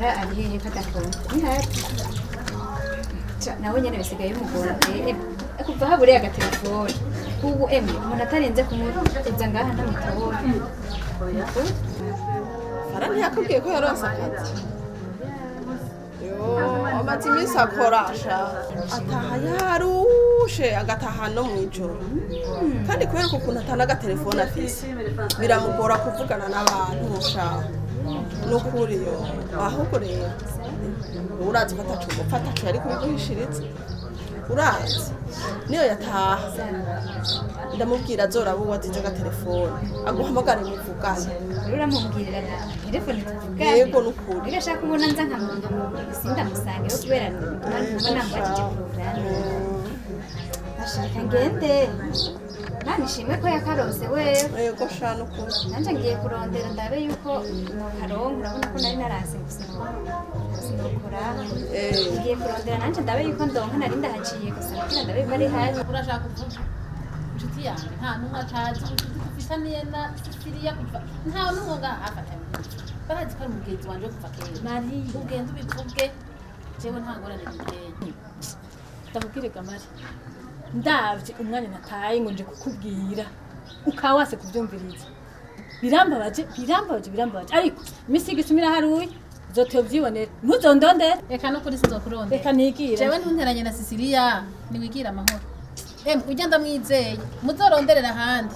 Fara ari hehe kadakora nawe nyene bisigaye umugora kuva haburiye agatelefone ubu umuntu atarenze kumuza ngaha ntamutobora Fara ntiyakubwiye ko yaronse akazi amaze iminsi akorasha ataha yarushe agataha no mw'ijoro kandi kubera ukuntu atana agatelefone afise biramugora kuvugana n'abantu mushaka n'ukuri yo ahubwo rero urazi ko atacu yari kubiguhishiriza urazi niyo yataha ndamubwira azoraba uwo atize agatelefone aguhamagare muvugane uramubwirira telefone tuvugane yego n'ukuri birashaka ubona nza nkamusinda musange yo kubera mbona mbajije porogaramu ashaka ngende nani ishimwe ko yakarose wewe yego shana ukuri nanje ngiye kurondera ndabe yuko karonka urabona ko nari narase gusinokora ngiye kurondera nanje ndabe yuko ndonka nari ndahaciye gusa kugira ndabe ko ari haje urashaka kuvuga inshuti yanjye nta numwe acazi ufitaniye na Siriya kuva nta numwe ngahafatanye barazi ko ari mugenzi wanje kuva kera nari ugenda ubivuge jewe nta ngorane biteye ndakubwire gamari ndavye umwanya nataye ngo nje kukubwira ukawase kuvyumviriza birambabaje ariko imisi igisumira haruye uzotovyibonera ntuzondondere reka no kuri sizokurondera reka nigira jewe ntunteranye na Siriya niwigira amahoro ujya ndamwizeye muzoronderera ahandi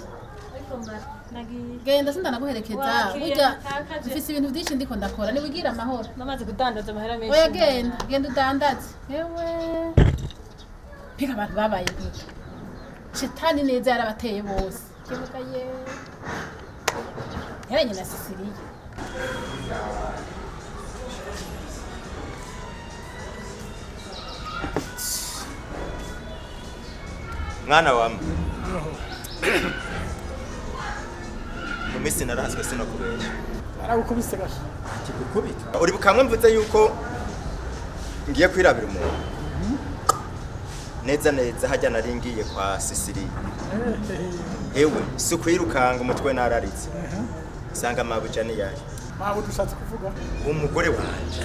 genda sindanaguherekeza burya mfise ibintu byinshi ndiko ndakora niwigira amahoro namaze kudandaza amahera menshi oya genda udandaze yewe piga abantu babaye gute shetani neza yarabateye bose kibuka ye yaranye na Siriya mwana wamwe mumisi narahaswe sinokubesha aragukubise gasha kikukubita uri bukamwe mvuze yuko ngiye kwirabira umuntu neza hajya nari ngiye kwa Siriya ewe si kwirukanga umutwe nararitse sanga mabuja ni yaje mabu dushatse kuvuga umugore wanje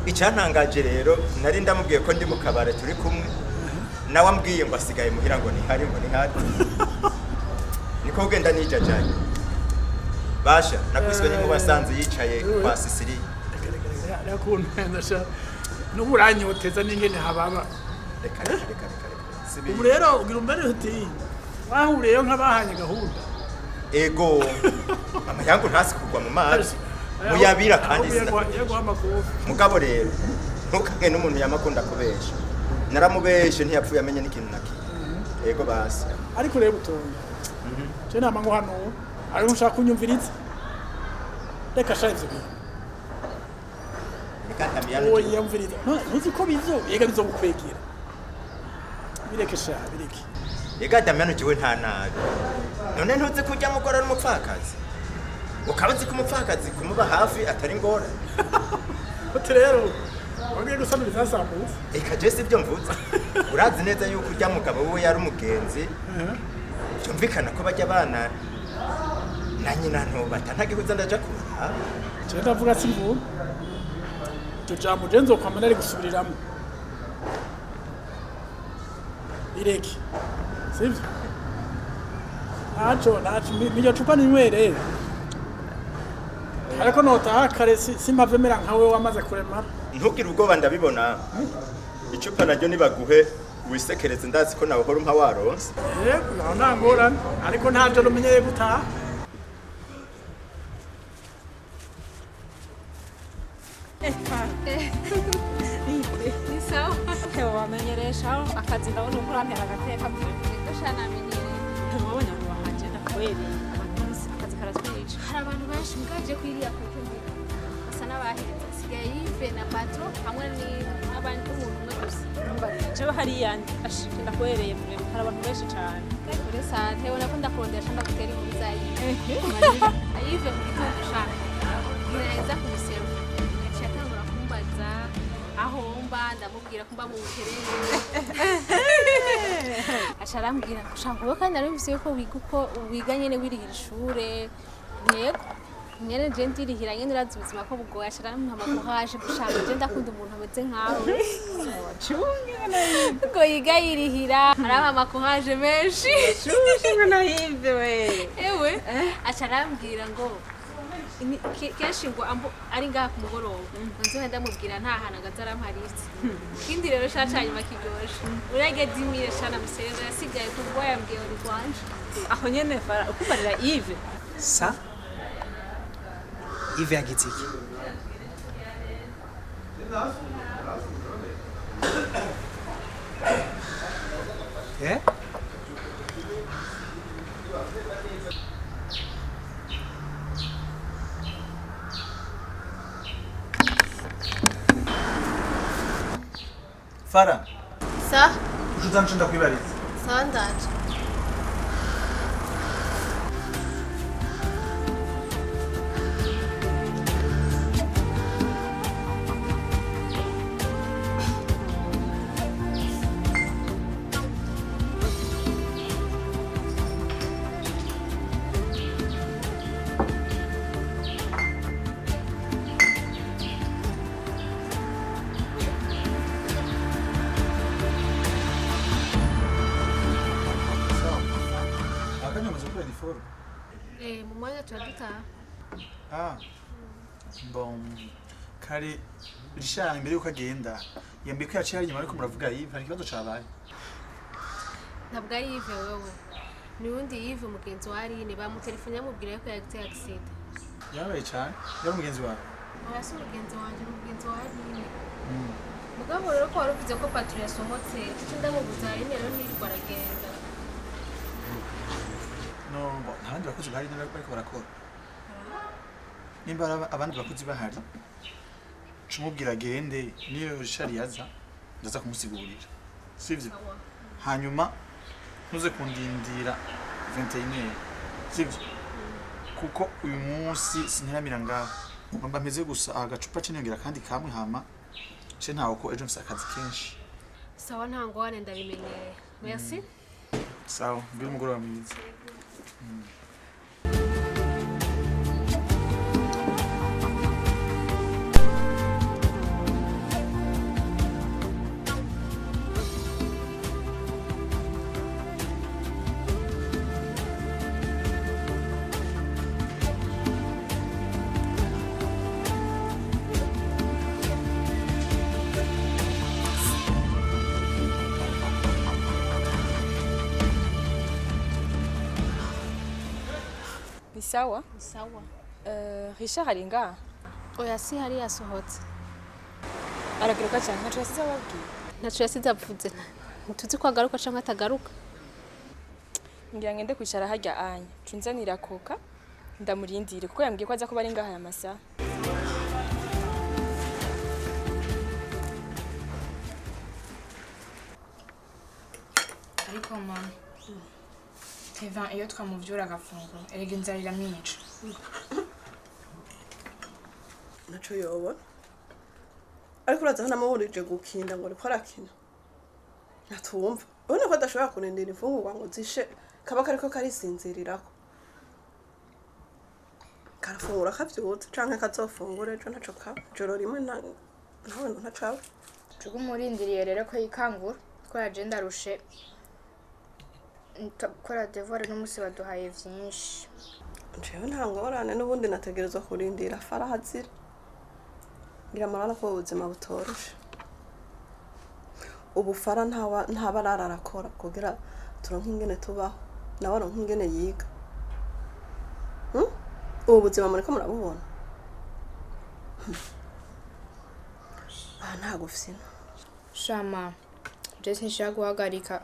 icyantangaje rero nari ndamubwiye ko ndi mu kabare turi kumwe nawe ambwiye ngo asigaye muhira ngo nihari niko ugenda nijajanye basha nakwiswe n'inkuba basanze yicaye kwa Siriya yakuntendasha n'uburanyoteza n'ingene hababa reka ubu rero ugira umbere uti wahuriyeyo nk'abahanye gahunda ego mama yangu ntasi kugwa mu mazi muyabira kandi mugabo rero ntukange n'umuntu yamakunda kubesha naramubeshe ntiyapfuye amenye n'ikintu nakimwe ego basi ariko rero utonda je nama ngo hano ari ushaka kunyumviriza reka shaje oya yumviriza ntuzi ko bizobukwegera bireke sha bireke ega Damiano jiwe nta nabi none ntuzi kujya mugora n'umupfakazi ukabazi ko umupfakazi kumuba hafi atari ngora uti rero wongeye gusanuriza sambuza eka je sivyo mvuze urazi neza yuko ujya mugabo we yari umugenzi byumvikana ko bajya abana na nyina nto batantagihuza ndaja kuba je ndavuga simvuga jambo jenzo kwa manari gusubiriramo ireki sivyo nacho mijo chupa ninywere ariko notaha kare simpavemera nkawe wamaze kurema ntugire ubwoba ndabibona icupa naryo nibaguhe wisekereze ndazi ko nawe hora umpa waronse yego ntangorane ariko ntaje rumenyeye gutaha ni sawa wamenyeresha akazi ndabona uko urantera agateka mbere shana amenyere ntubonye ngo wahanje ndakweri akazi karatwica hari abantu benshi mwaje kwiriya kutumva basa n'abahetse sigaye yive na bato hamwe n'abandi umuntu umwe gusa jewe hariya ashike ndakwereye muri hari abantu benshi cyane kuri sante ubona ko ndakondesha ndakutera inkuru zayi ayive mu gitondo shaka ngereza kumusero cyatangura kumbaza aho mba ndamubwira ko mba mu buterere asharambwira ushaka wowe kandi narumvise yuko wiga uko wiga nyene wirihira ishure yego nyene je ndirihira nyene urazi ubuzima ko bugoye ashaka n'umuntu amakuhaje gushaka je ndakunda umuntu ameze nkawe ko yiga yirihira araba amakuhaje menshi shushe nahimbe we ewe acarambwira ngo kenshi ngo ari ngaha ku mugoroba nzohe ndamubwira nta hantu agazaramparitse ikindi rero shacanyuma kiryoshe urage dimire shana musereza yasigaye ku bwo yambwiye uri rwanje aho nyene Fara ukubarira Yves sa Yves yagize iki Fara Sa? Ushuzana nshunda kwibariza Sandaje. mu mwanya turadutaha bon kare Richard imbere yuko agenda yambwiye ko yaciye inyuma ariko muravuga Yves hari ikibazo cabaye ntabwo ari Yves wewe ni wundi Yves mugenzi wa Aline bamutelefone yamubwira ko yagize accident yabaye cyane yari umugenzi wawe arasi umugenzi wanje umugenzi wa Aline mugabo rero ko waruvuze ko patrouille yasohotse ndamubuza Aline rero ntirirwa aragenda no abandi bakozi bari bariko barakora nimba abandi bakozi bahari cumubwira agende niyo Richard yaza ndaza kumusigurira sivyo hanyuma ntuze kundindira 21 sivyo kuko uyu munsi sinteramira ngaho mba meze gusa agacupa cinongera kandi kamwe hama ce ntawo ko ejo mfise akazi kenshi sawa ntango wane ndabimenyereye merci sawa mbiri umugoroba mwiza Sawa? sawa Richard ari ngaha? oya si hari yasohotse Aragaruka cyane ntaco yasize ababwiye. ntaco yasize avuze ntituzi ko agaruka canke atagaruka Ngira ngende kwicara harya anya. Cunzanira koka ndamurindire kuko yambwiye ko aza kuba ari ngaha ya masaha. Ariko mama Teva iyo twamuvyura agafunguro erega inzara iramwica Naco yobona ariko uraza hano amahurije gukinda ngo ariko arakina natumva ubona ko adashobora kurindira imfungurwa ngo zishe kaba kariko karisinzirirako karafungura kavyutse canke kazofungura ejo ntaco kaba ijoro rimwe nawe ntacaba tugumurindiriye rero ko yikangura ko yaje ndarushe kora devoir n'umusi baduhaye vyinshi jewe nta ngorane n'ubundi nategerezwa kurindira Fara hazira ngira marana ko ubuzima butoroshe ubu Fara ntabarara arakora kugira turonke ingene tubaho nawe aronke ingene yiga ubu buzima muriko murabubona nta gufisina shama je sinshaka guhagarika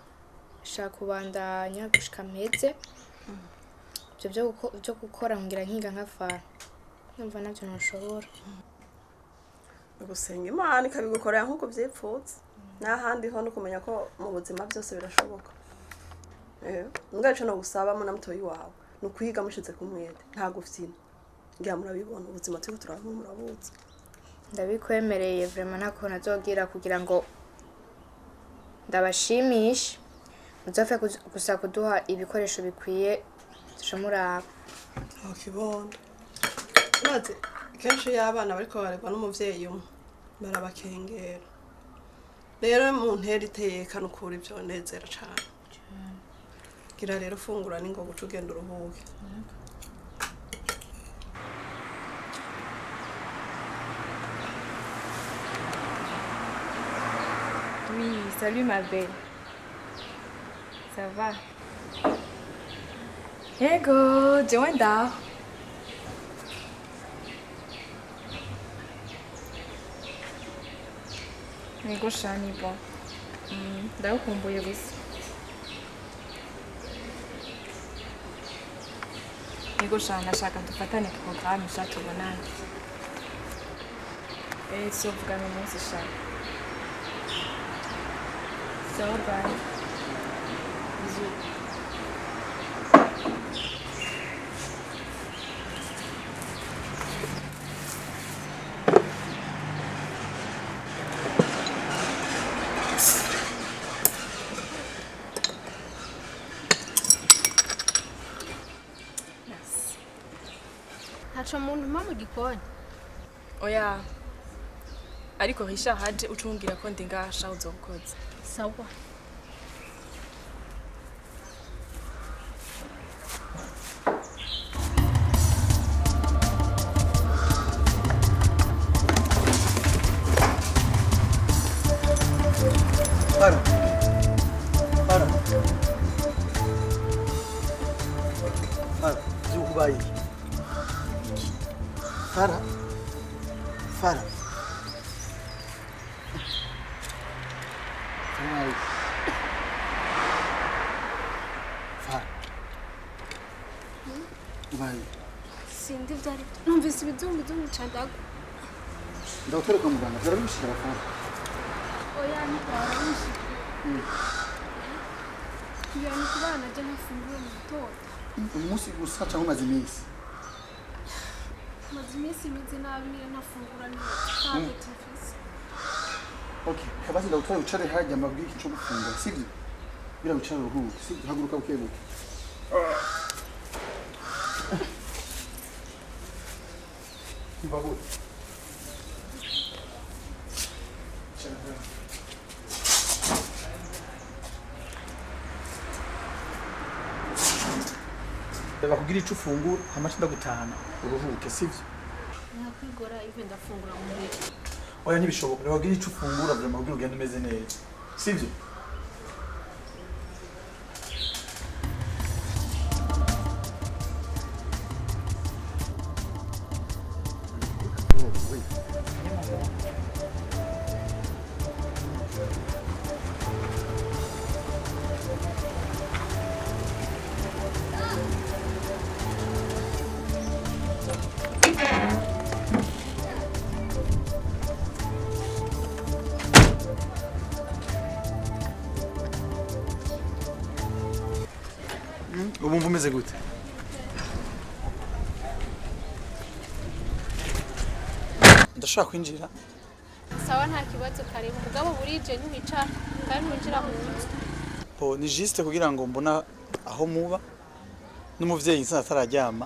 shaka kubandanya gushika mpeze byo gukora ngira nkiga nka Fara numva navyo ntushobora gusenga Imana ikabigukorera nkuko vyipfutse n'ahandi ho no kumenya ko mu buzima byose birashoboka ngaco no gusaba mu namutoyi wawe no kwiga mushize kumwete nta gufisina ngira murabibona ubuzima turi turabona murabuze ndabikwemereye vraiment ntako nazogira kugira ngo ndabashimishe muzopfe gusa kuduha ibikoresho bikwiye tushomuraba kibondo maze kenshi y'abana bariko baregwa n'umuvyeyi umwe barabakengera rero mu ntera iteka n'ukuri byo nezera cyane gira rero fungura ningo guca ugenda uruhuke Oui, salut ma belle. Ça va? Ego, Joanda. Ego shani bon. Ndakumbuye gusa. Ego shani nashaka dufatane programme tubonane. Tuzovugana umunsi shaka. So bye. Bisous. Haca umuntu mpa mu gikoni. Oya. Ariko Richard haje ucungira ko ndi ngasha uzokoze. Sawa. Fara. Fara. Fara, zukubayi. Fara. Fara. Fara. Fara. Bayi. Sindi vyari. Numvise ibizungu candago. Ndakwereka muganga, zarabishira Fara. Oya ntikwarabishi. Yani kubana je nafungura mu gitondo. Umunsi gusa cyangwa umaze iminsi. Maze iminsi imeze nabi niyo nafungura neza. Kandi tifisi. Okay, kabazi ndakutwara ucare hajya mabwiki cyo gufungura, sivyo? Bira ucare uruhuke, sivyo? Haguruka ukebuke. Babu. Bakugira ico ufungura hamace ndagutahana uruhuke sivyo Nakwigora ive ndafungura mu mbere. oya ntibishoboka bakugira ico ufungura byo mabwira ugenda umeze neza sivyo ubu mvumeze gute ndashaka kwinjira Sawa nta kibazo karibu mugabo burije ntiwicara kandi winjira mu nzu. po ni juste kugira ngo mbona aho muba n'umuvyeyi nsa atararyama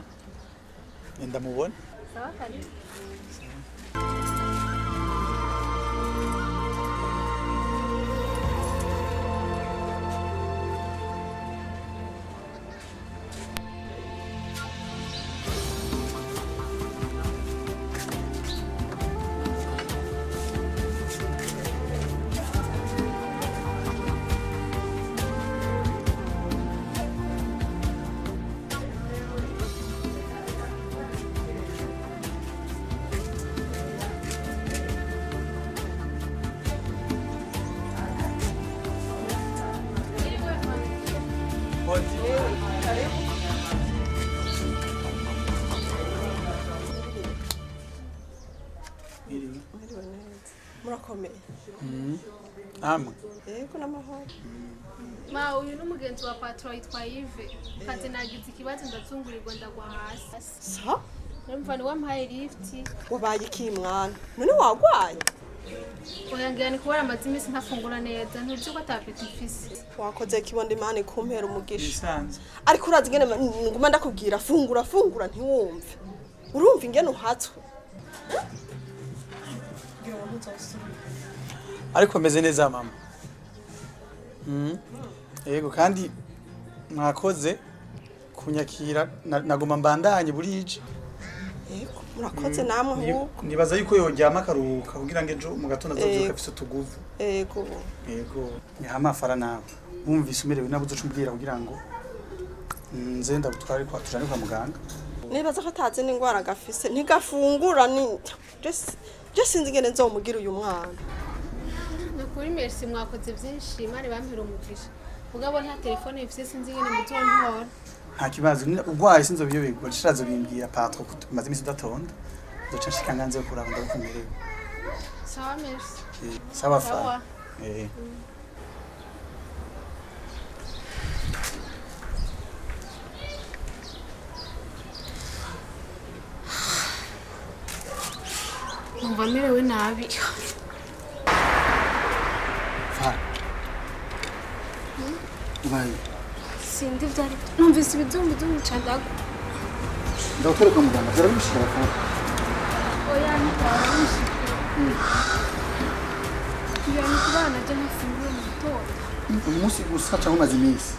ndamubona Sawa karibu. murakomeye amwe yego n'amahoro Ma uyu n'umugenzi wa patron yitwa Yves. Kazi nagize ikibazo ndazungurirwa ndagwa hasi. sa Numva ni wampaye lift. wabaye iki mwana none wagwaye Oyangira ni kubara amazi imisi ntafungura neza ntuzi ko atapeti ifisi. wakoze kibondo imana ikumpera umugisha bisanzwe ariko urazi ngene nguma ndakubwira fungura ntiwumve urumva ingene uhatswe ariko meze neza mama. Yego kandi mwakoze kunyakira nagoma mbandanye burije. Yego murakoze namwe huko. Nibaza yuko yoryama akaruhuka kugira ngo ejo mu gatondo azovyuka afise utuguvu. Yego nyama Fara nawe wumvise umerewe nabuze ucumbwira kugira ngo nze ndagutware kwa tujane kwa muganga. Nibaza ko atazi n'ingwara gafise ntigafungura ni je sinzi ingene nzomugira uyu mwana. Nakuri merci mwakoze byinshi Imana bampera umugisha. Mugabo nta telefone ifise sinzi ingene mutontora. Nta kibazo ugwaye sinzo biyobegwa cishazo bimbwira patro kumaze imisi udatonda. Zoca nshika nganze kuraba ndakumerewe. Sawa merci. Sawa Fara. Sawa. Numva merewe nabi. Fara. Ubaye. Sindi byari numvise ibizumbi cy'umucandago. Ndakora kwa muganga zarabishira Fara. Oya ntibaranshi. Yani kubana je nafungura mu gitondo. Umunsi gusa cyangwa umaze imisi.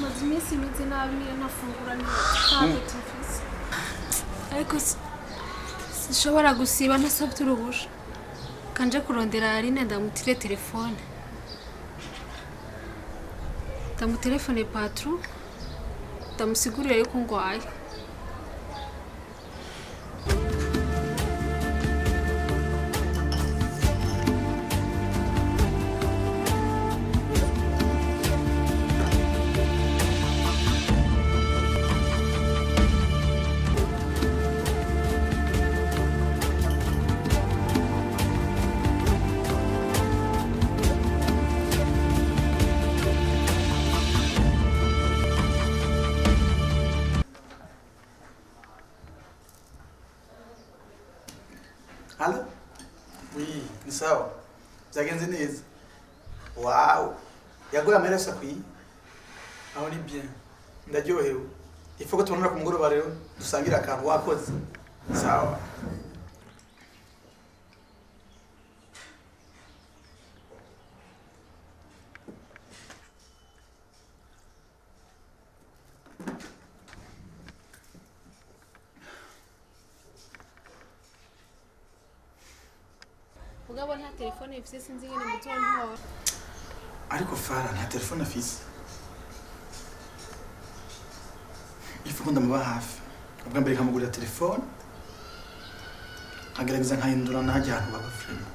Maze imisi mize nabi nafungura ntabwo tifise. Ariko sinshobora gusiba ntasabye uruhusha. Kanje kurondera Aline ndamutire telefone. Ndamutelefone patron. Ndamusigurira yuko ngwaye. Allo? Oui, ni sawa. Zagenze neza. Wow. Yagoye ameresa kwi. Aho ni bien. Ndaryohewe. Ifo ko tubonera ku mugoroba rero dusangira akantu wakoze. Sawa. Mugabo nta telefone ifise sinzi ingene mutontora. Ariko Fara nta telefone afise. Ifo ko ndamuba hafi. Ubwa mbere nkamugurira telefone. Agerageza nkahindura n'ahajya ahantu baba frema.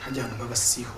Hajya ahantu baba siho.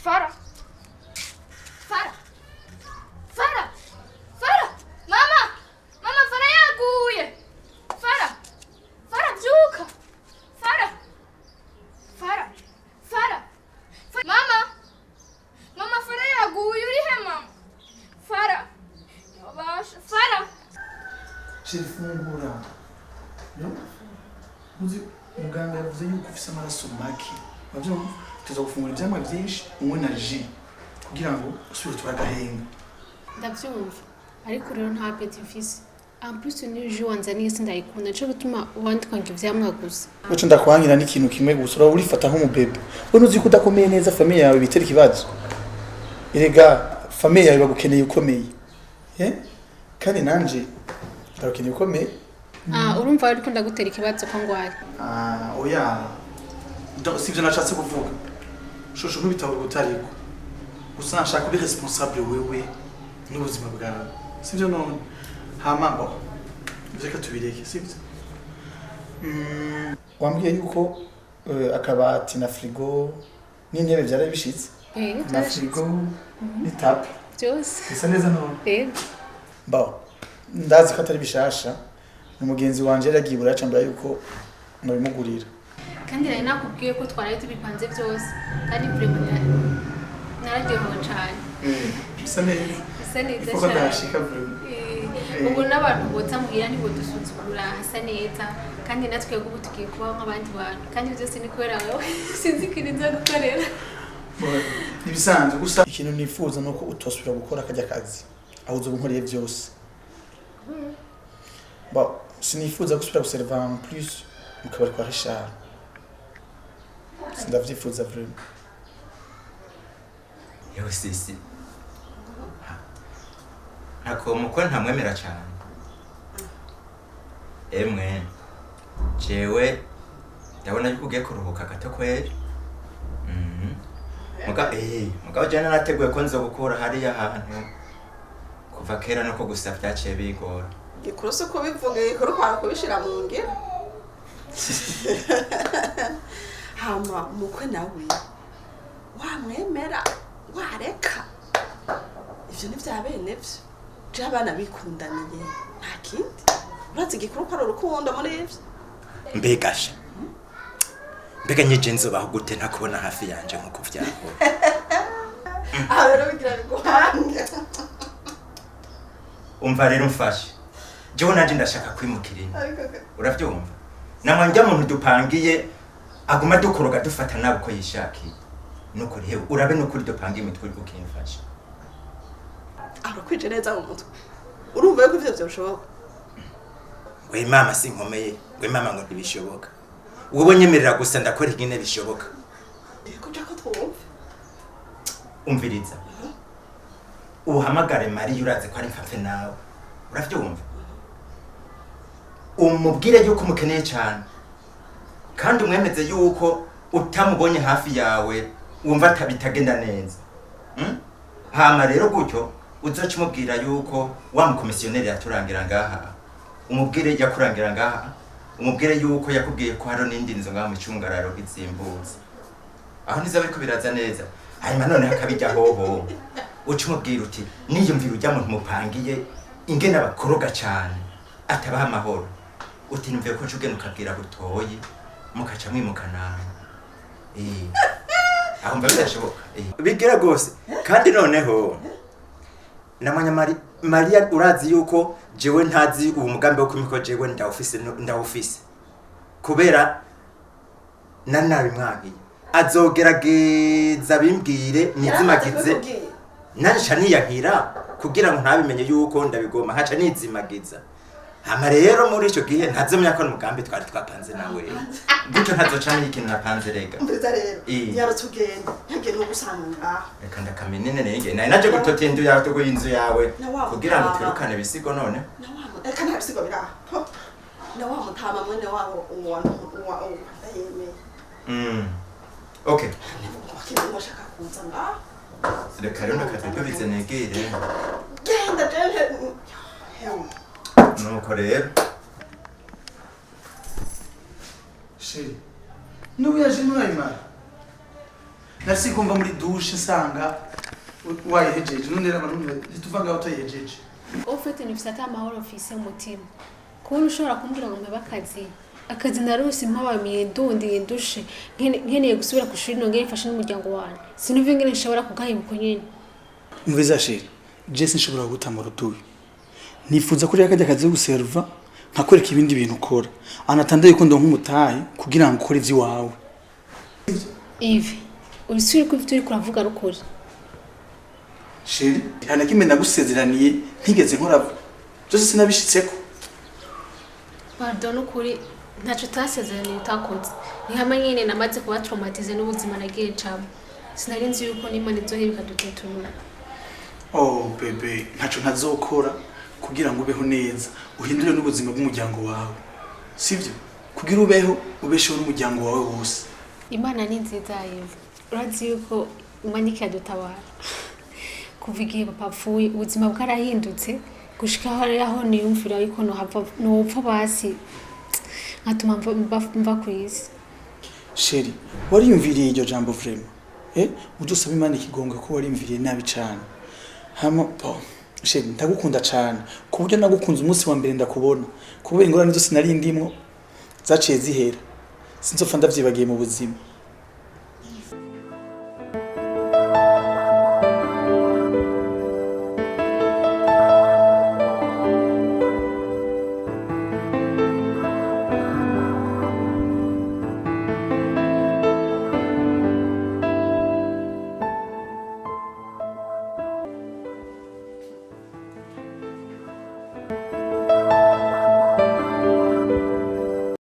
Fara! Fara! Fara! Fara! Mama! Mama, Fara yaguye! Fara! Fara, byuka! Fara! Fara! Fara! Mama! Mama, Fara yaguye, uri he mama? Fara! Yabasha! Fara! Chifungura. No? Uzi muganga yavuze yuko ufise amaraso make. Bavyumva? Tuza gufungura ivyamwa vyinshi umwe na ji kugira ngo usubire turagahenga. Ndavyumva. Ariko rero nta peti mfise. En plus ni jus wanzaniye sindayikunda cyo gutuma wandika ngo ivyamwa gusa. Uco ndakwangira n'ikintu kimwe gusa ura urifata nk'umubebe. Wowe uzi ko udakomeye neza famille yawe bitera ikibazo. Erega famille yawe bagukeneye ukomeye. Kandi nanje ndarukeneye ukomeye. Urumva ariko ndagutera ikibazo ko ngwaye. Oya. Sivyo nashatse kuvuga. Shosho nk'ibitabo gutariko. Gusa nashaka uri responsable wewe n'ubuzima bwawe. Sivyo none. Hama bo. Reka tubireke, sivyo? wambwiye yuko akabati na frigo n'intebe byari bishitse na frigo n'itapi byose bisa neza none mbaho ndazi ko atari bishasha umugenzi wanje yaragiye buraca mbere yuko nabimugurira kandi nari nakubwiye ko twaraye tubipanze byose kandi vraiment nararyohewe cyane bisa neza kuko ndashika vraiment ubu n'abantu botsa muhira nibo dusuzugura hasa neza kandi natwe ubu tugiye kuba nk'abandi bantu kandi byose ni kubera wowe sinzi ko nza gukorera nibisanzwe gusa ikintu nifuza nuko utosubira gukora akajya kazi aho uzo bunkoreye byose sinifuza gusubira guserva en plus mukabari kwa Richard sindavyifuza vraiment yewe sisi ako mukwe ntamwemera cyane emwe jewe ndabona yuko ugiye kuruhuka gato kweri mugabo jana nateguye ko nzo gukura hariya ahantu kuva kera nuko gusa byaciye bigora gikuru se ko bivuga gikuru kwa kubishira mu ngiro hama mukwe nawe wamwemera wareka ivyo ni vya bene vyo je abana bikundaniye nta kindi urazi gikuru ko ari urukundo muri ivyo mbegasha mbega nyije nzobaho gute ntakubona hafi yanje nkuko vyaho aha rero bigira biguhange umva rero mfashe jewe nanje ndashaka kwimukirina uravyumva namwe njya muntu dupangiye aguma dukoroga dufata nabo ko yishakiye nuko rero urabe no kuri dupangiye imitwe uri gukimfasha arakwije neza mu mutwe urumva yuko ivyo byoshoboka we mama sinkomeye we mama ngo ntibishoboka wowe nyemerera gusa ndakora igine bishoboka ndiko jako twumve umviriza uhamagare Marie uraze ko ari mfapfe nawe uravyumva umubwire yuko umukeneye cyane kandi umwemeze yuko utamubonye hafi yawe wumva atabitagenda neza hama rero gutyo uzoca umubwira yuko wa mukomisiyoneri yaturangira ngaha umubwire yakurangira ngaha umubwire yuko yakubwiye ko haro n'indi nzo ngaha mu cyungararo izimbuza aho niza bariko biraza neza hanyuma none hakabijya hoho uca umubwira uti niyumvira ujya muntu mupangiye ingene abakoroga cyane atabaha amahoro uti numviye ko ugenda ukabwira butoyi mukaca mwimukana aho mba birashoboka bigira gose kandi noneho namanya Maria urazi yuko jewe ntazi uwo mugambi wo kumiko jewe ndawufise kubera nanabi mwagiye azogerageza bimbwire nizimagize nansha niyahira kugira ngo ntabimenye yuko ndabigoma haca nizimagiza hama rero muri ico gihe ntazomya ko umugambi twari twapanze nawe gutyo ntazocamenya ikintu napanze rega mbiza rero yarutugenda ntagende no gusanga reka ndakamenene nenge naye naje gutotindu yawe to inzu yawe kugira ngo twirukane bisigo none reka nta bisigo bira na wa mutama mwene wabo uwa ndayeme okay wakimwe shaka kuza nga reka rero nakatubwize negere genda jeje nuko rero sheri n'ubu yaje muri Imana nasi kumva muri douche nsanga wayihejeje none rero abantu ntituva ngaho utayihejeje ufite nifisata amahoro ofise umutima kubona ushobora kumbwira ngo mpeba akazi narose mpabamiye ndundi ndushe nkeneye gusubira ku shuri nongere mfashe n'umuryango wanjye sinuve ngene nshobora kugahibuka nyene mwiza sheri Jesse nshobora gutamara utuye nifuza kuri yakajya kazi guserva nkakwereka ibindi bintu ukora anatanda yuko ndo nk'umutahe kugira ngo ukore ivyi wawe Ivi urisubire ko ivyo uri kuravuga rukuri sheri hana kimwe ndagusezeraniye ntigeze nkora byose sinabishitseko pardon ukuri ntaco tasezeraniye utakoze nihama nyene namaze kuba traumatize n'ubuzima nagiye camo sinari nzi yuko n'Imana izohebika dutetunura oh bebe ntaco ntazokora kugira ngo ubeho neza uhindure n'ubuzima bw'umuryango wawe sivyo kugira ubeho ubesheho n'umuryango wawe wose Imana ni nziza yewe urazi yuko Imana ikadutabara kuva igihe papa apfuye ubuzima bwarahindutse gushika aho niyumvira yuko nopfa basi atuma mva ku isi. Sheri wariyumviriye iryo jambo vraiment udusaba Imana ikigongwe ko wariyumviriye nabi cyane hama Sheri ndagukunda cyane ku buryo nagukunze umunsi wa mbere ndakubona kubera ingorane zose nari ndimo zaciye zihera sinzopfa ndavyibagiye mu buzima